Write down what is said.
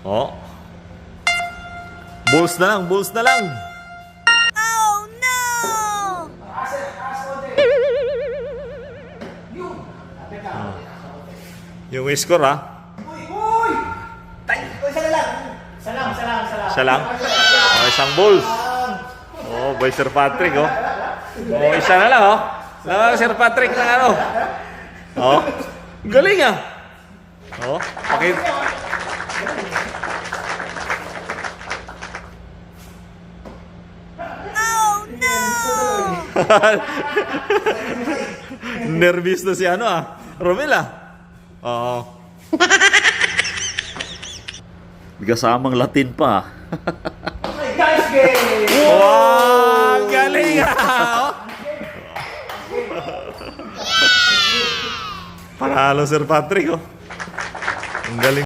Oh. Balls na lang, balls na lang. Oh no! Yung score ha. Uy! Isa na lang. Isa lang. Oh, isang balls. Oh, by Sir Patrick oh. Oh, isa na lang oh. Lang Sir Patrick ng ano. Oh. Galing ah. Oh, pakit. Oh no! Nervous na si ano ah. Romel ah. Oo. May kasamang Latin pa. Okay, guys, game! Wow! Galing ah! Panalo Sir Patrick oh. Ang galing.